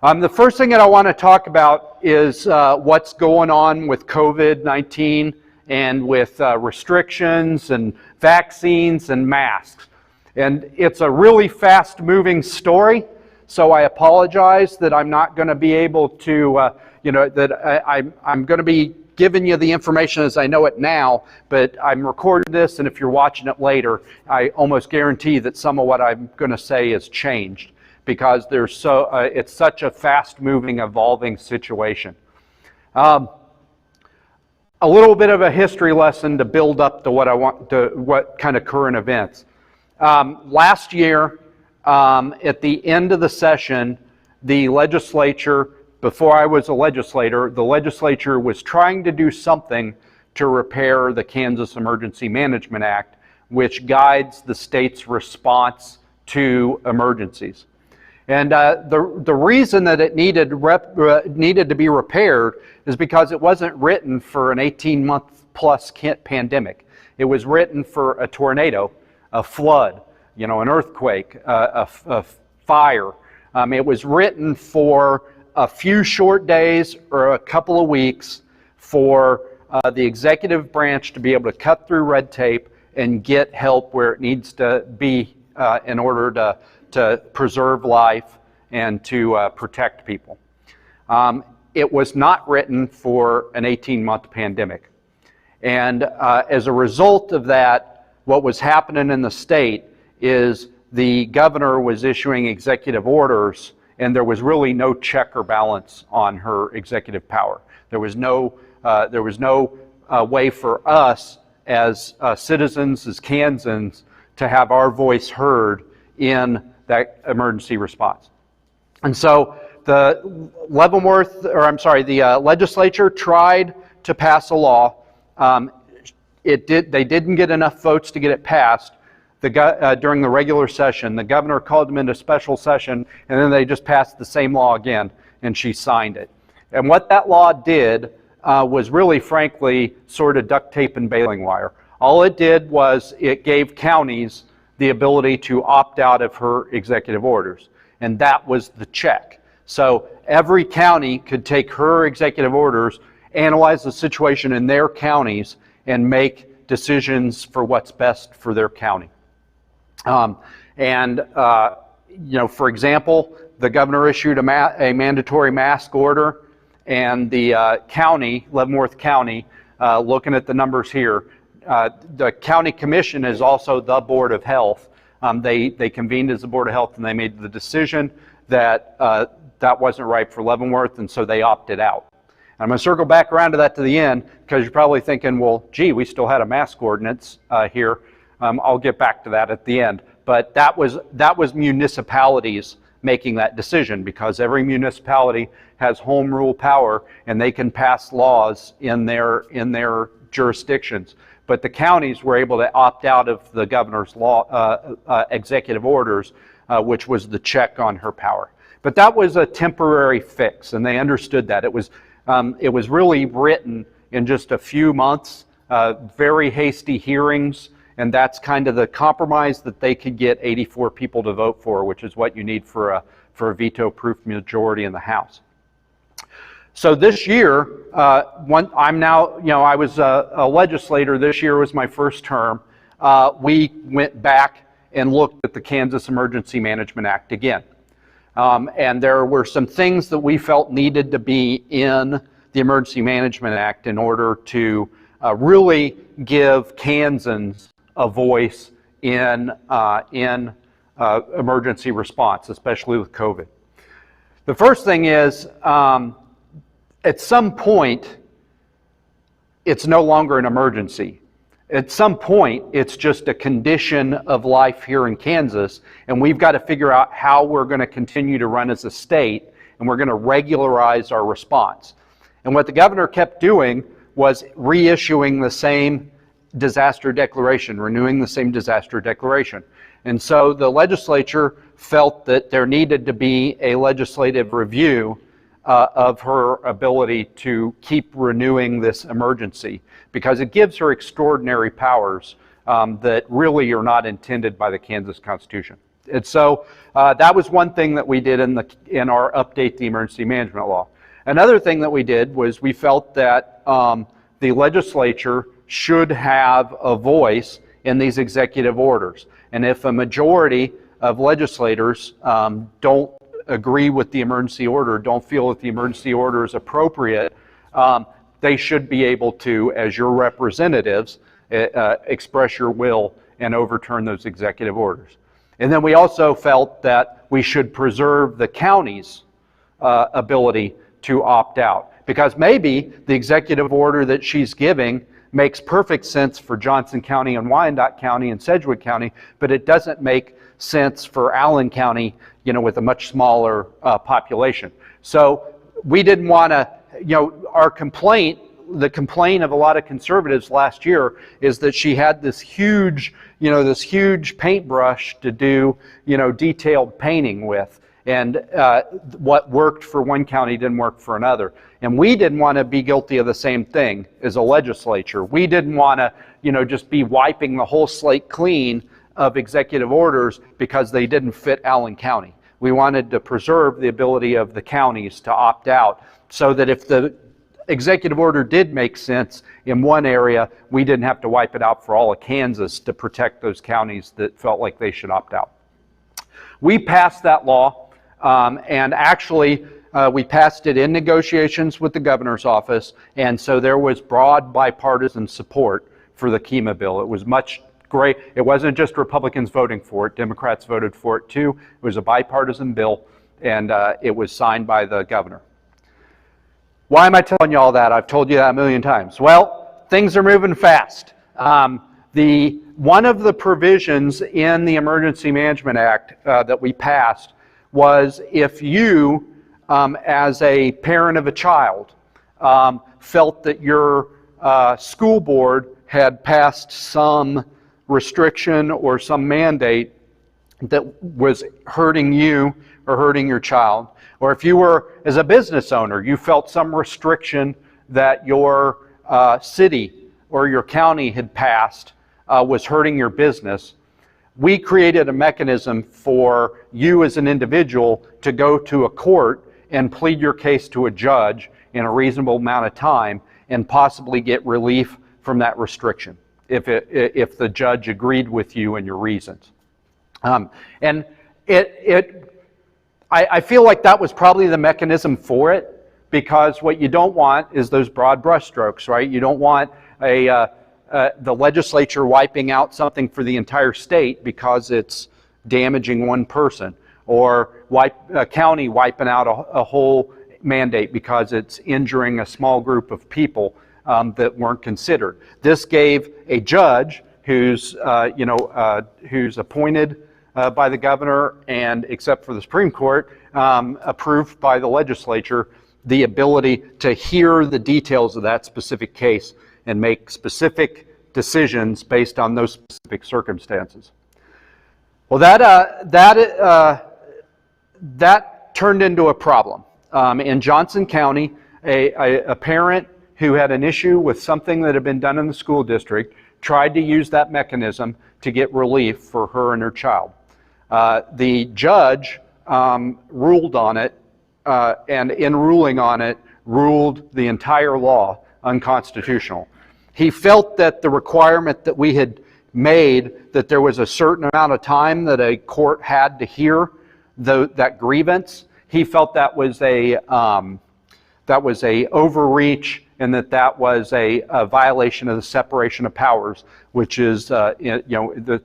The first thing that I want to talk about is what's going on with COVID-19 and with restrictions and vaccines and masks. And it's a really fast-moving story, so I apologize that I'm not going to be able to, I'm going to be giving you the information as I know it now, but I'm recording this, and if you're watching it later, I almost guarantee that some of what I'm going to say has changed, because it's such a fast-moving, evolving situation. A little bit of a history lesson to build up to what kind of current events. Last year, at the end of the session, the legislature, before I was a legislator, the legislature was trying to do something to repair the Kansas Emergency Management Act, which guides the state's response to emergencies. And the reason that it needed to be repaired is because it wasn't written for an 18-month plus pandemic. It was written for a tornado, a flood, an earthquake, a fire. It was written for a few short days or a couple of weeks for the executive branch to be able to cut through red tape and get help where it needs to be in order to preserve life and to protect people. It was not written for an 18-month pandemic. And as a result of that, what was happening in the state is the governor was issuing executive orders, and there was really no check or balance on her executive power. There was no way for us as citizens, as Kansans, to have our voice heard in that emergency response. And so the legislature tried to pass a law. They didn't get enough votes to get it passed during the regular session. The governor called them into special session, and then they just passed the same law again, and she signed it. And what that law did was really, frankly, sort of duct tape and baling wire. All it did was it gave counties the ability to opt out of her executive orders, and that was the check. So every county could take her executive orders, analyze the situation in their counties, and make decisions for what's best for their county. For example, the governor issued a mandatory mask order, and the county, Leavenworth County, looking at the numbers here, the county commission is also the Board of Health. They convened as the Board of Health, and they made the decision that that wasn't right for Leavenworth, and so they opted out. And I'm going to circle back around to that to the end, because you're probably thinking, well, gee, we still had a mask ordinance here. I'll get back to that at the end. But that was municipalities making that decision, because every municipality has home rule power, and they can pass laws in their jurisdictions. But the counties were able to opt out of the governor's executive orders, which was the check on her power. But that was a temporary fix, and they understood that. It was really written in just a few months, very hasty hearings, and that's kind of the compromise that they could get 84 people to vote for, which is what you need for a veto-proof majority in the House. So this year, I was a legislator. This year was my first term. We went back and looked at the Kansas Emergency Management Act again. And there were some things that we felt needed to be in the Emergency Management Act in order to really give Kansans a voice in emergency response, especially with COVID. The first thing is, at some point, it's no longer an emergency. At some point, it's just a condition of life here in Kansas, and we've got to figure out how we're going to continue to run as a state, and we're going to regularize our response. And what the governor kept doing was reissuing the same disaster declaration, renewing the same disaster declaration. And so the legislature felt that there needed to be a legislative review of her ability to keep renewing this emergency, because it gives her extraordinary powers that really are not intended by the Kansas Constitution. And so that was one thing that we did in our update the emergency management law. Another thing that we did was we felt that the legislature should have a voice in these executive orders. And if a majority of legislators don't agree with the emergency order, don't feel that the emergency order is appropriate, they should be able to, as your representatives, express your will and overturn those executive orders. And then we also felt that we should preserve the county's ability to opt out. Because maybe the executive order that she's giving makes perfect sense for Johnson County and Wyandotte County and Sedgwick County, but it doesn't make sense for Allen County, with a much smaller population. So we didn't want to, the complaint of a lot of conservatives last year is that she had this huge paintbrush to do, detailed painting with. And what worked for one county didn't work for another. And we didn't want to be guilty of the same thing as a legislature. We didn't want to, just be wiping the whole slate clean of executive orders because they didn't fit Allen County. We wanted to preserve the ability of the counties to opt out so that if the executive order did make sense in one area, we didn't have to wipe it out for all of Kansas to protect those counties that felt like they should opt out. We passed that law, and actually we passed it in negotiations with the governor's office, and so there was broad bipartisan support for the KEMA bill. It was much great. It wasn't just Republicans voting for it. Democrats voted for it too. It was a bipartisan bill, and it was signed by the governor. Why am I telling you all that? I've told you that a million times. Well, things are moving fast. One of the provisions in the Emergency Management Act that we passed was if you, as a parent of a child, felt that your school board had passed some restriction or some mandate that was hurting you or hurting your child, or if you were, as a business owner, you felt some restriction that your city or your county had passed was hurting your business, we created a mechanism for you as an individual to go to a court and plead your case to a judge in a reasonable amount of time and possibly get relief from that restriction if the judge agreed with you and your reasons. And I feel like that was probably the mechanism for it, because what you don't want is those broad brushstrokes, right? You don't want the legislature wiping out something for the entire state because it's damaging one person, or a county wiping out a whole mandate because it's injuring a small group of people that weren't considered. This gave a judge who's appointed by the governor and, except for the Supreme Court, approved by the legislature, the ability to hear the details of that specific case and make specific decisions based on those specific circumstances. Well, that turned into a problem. In Johnson County, a parent who had an issue with something that had been done in the school district tried to use that mechanism to get relief for her and her child. The judge ruled on it, and in ruling on it, ruled the entire law unconstitutional. He felt that the requirement that we had made, that there was a certain amount of time that a court had to hear that grievance, he felt that was a overreach, and that was a violation of the separation of powers, which is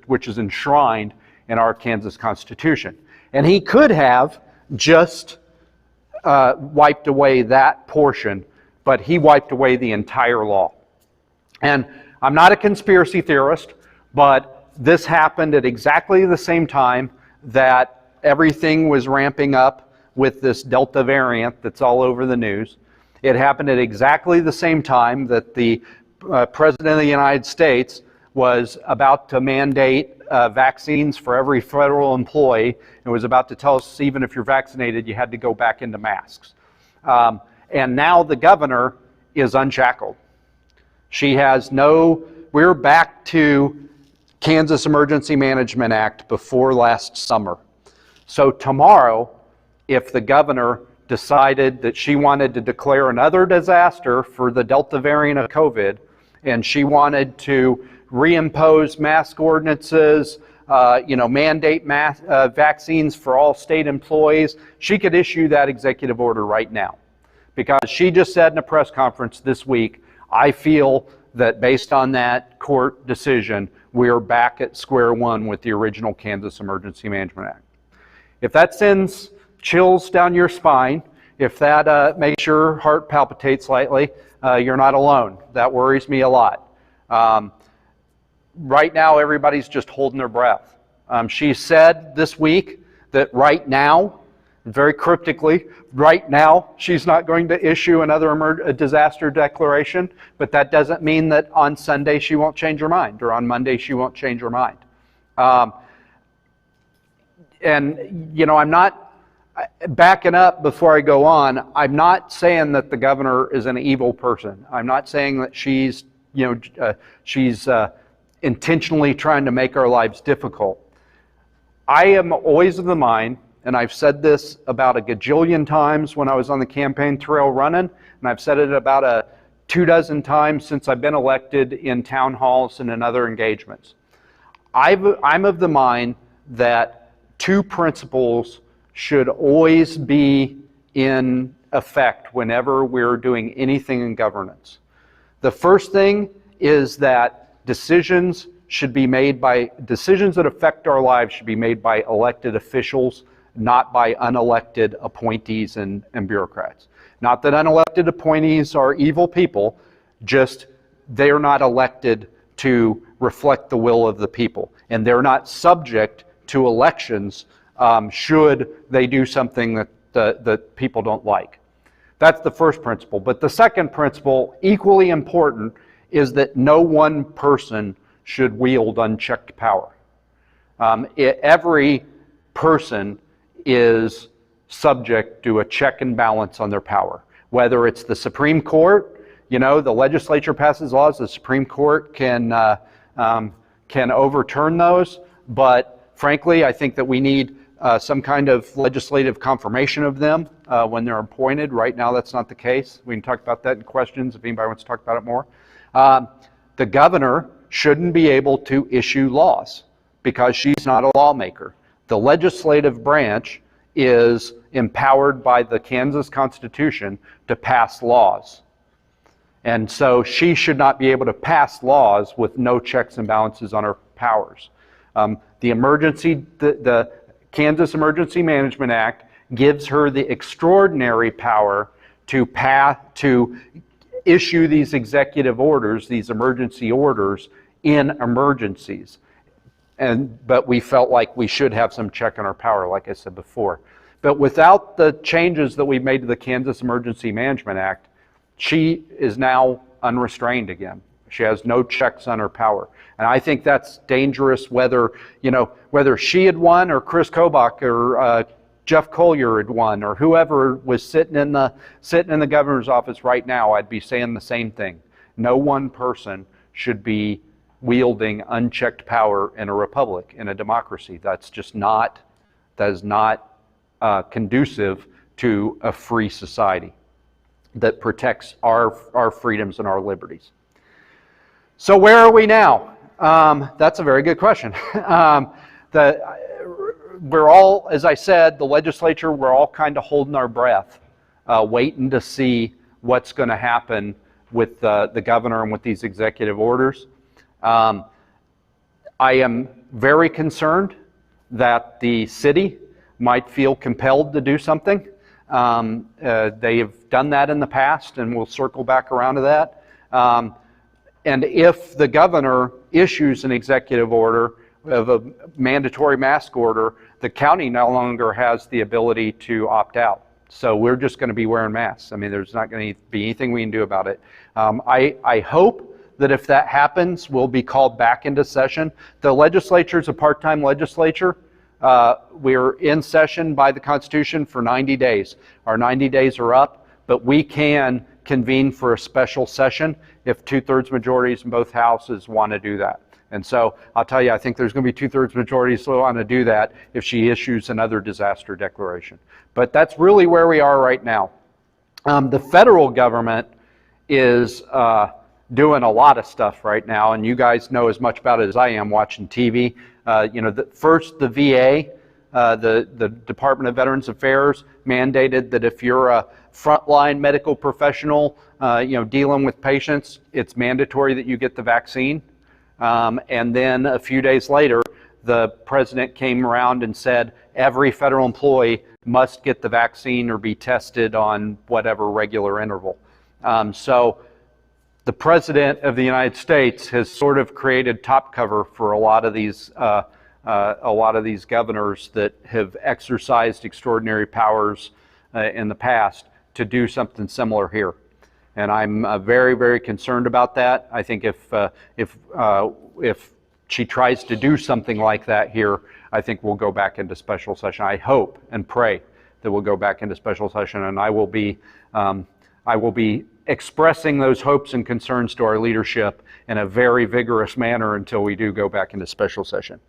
which is enshrined in our Kansas Constitution. And he could have just wiped away that portion, but he wiped away the entire law. And I'm not a conspiracy theorist, but this happened at exactly the same time that everything was ramping up with this Delta variant that's all over the news. It happened at exactly the same time that the President of the United States was about to mandate vaccines for every federal employee, and was about to tell us even if you're vaccinated, you had to go back into masks. And now the governor is unshackled. We're back to Kansas Emergency Management Act before last summer. So tomorrow, if the governor decided that she wanted to declare another disaster for the Delta variant of COVID, and she wanted to reimpose mask ordinances, mandate vaccines for all state employees, she could issue that executive order right now. Because she just said in a press conference this week, I feel that based on that court decision, we're back at square one with the original Kansas Emergency Management Act. If that sends chills down your spine, if that makes your heart palpitate slightly, you're not alone. That worries me a lot. Right now, everybody's just holding their breath. She said this week that right now, very cryptically, right now, she's not going to issue another disaster declaration, but that doesn't mean that on Sunday she won't change her mind, or on Monday she won't change her mind. I'm not, backing up before I go on, I'm not saying that the governor is an evil person. I'm not saying that she's intentionally trying to make our lives difficult. I am always of the mind, and I've said this about a gajillion times when I was on the campaign trail running, and I've said it about 24 times since I've been elected in town halls and in other engagements. I'm of the mind that two principles should always be in effect whenever we're doing anything in governance. The first thing is that decisions that affect our lives should be made by elected officials, not by unelected appointees and bureaucrats. Not that unelected appointees are evil people, just they are not elected to reflect the will of the people. And they're not subject to elections should they do something that people don't like. That's the first principle. But the second principle, equally important, is that no one person should wield unchecked power. Every person is subject to a check and balance on their power. Whether it's the Supreme Court, the legislature passes laws, the Supreme Court can overturn those. But frankly, I think that we need some kind of legislative confirmation of them when they're appointed. Right now, that's not the case. We can talk about that in questions if anybody wants to talk about it more. The governor shouldn't be able to issue laws because she's not a lawmaker. The legislative branch is empowered by the Kansas Constitution to pass laws. And so she should not be able to pass laws with no checks and balances on her powers. The Kansas Emergency Management Act gives her the extraordinary power to issue these executive orders, these emergency orders, in emergencies. But we felt like we should have some check on our power, like I said before. But without the changes that we've made to the Kansas Emergency Management Act, she is now unrestrained again. She has no checks on her power. And I think that's dangerous whether she had won or Chris Kobach or Jeff Collier had won or whoever was sitting in the governor's office right now. I'd be saying the same thing. No one person should be wielding unchecked power in a republic, in a democracy. That is not conducive to a free society that protects our freedoms and our liberties. So where are we now? That's a very good question. We're all, as I said, the legislature, we're all kind of holding our breath, waiting to see what's going to happen with the governor and with these executive orders. I am very concerned that the city might feel compelled to do something. They have done that in the past, and we'll circle back around to that. And if the governor issues an executive order of a mandatory mask order, the county no longer has the ability to opt out. So we're just going to be wearing masks. I mean, there's not going to be anything we can do about it. I hope that if that happens, we'll be called back into session. The legislature is a part-time legislature. We're in session by the Constitution for 90 days. Our 90 days are up, but we can convene for a special session if 2/3 majorities in both houses want to do that. And so I'll tell you, I think there's going to be 2/3 majority so want to do that if she issues another disaster declaration. But that's really where we are right now. The federal government is doing a lot of stuff right now, and you guys know as much about it as I am watching TV. First the VA, the Department of Veterans Affairs, mandated that if you're a frontline medical professional, dealing with patients, it's mandatory that you get the vaccine. And then a few days later, the president came around and said every federal employee must get the vaccine or be tested on whatever regular interval. So the president of the United States has sort of created top cover for a lot of these governors that have exercised extraordinary powers in the past to do something similar here. And I'm very, very concerned about that. I think if she tries to do something like that here, I think we'll go back into special session. I hope and pray that we'll go back into special session, and I will be expressing those hopes and concerns to our leadership in a very vigorous manner until we do go back into special session.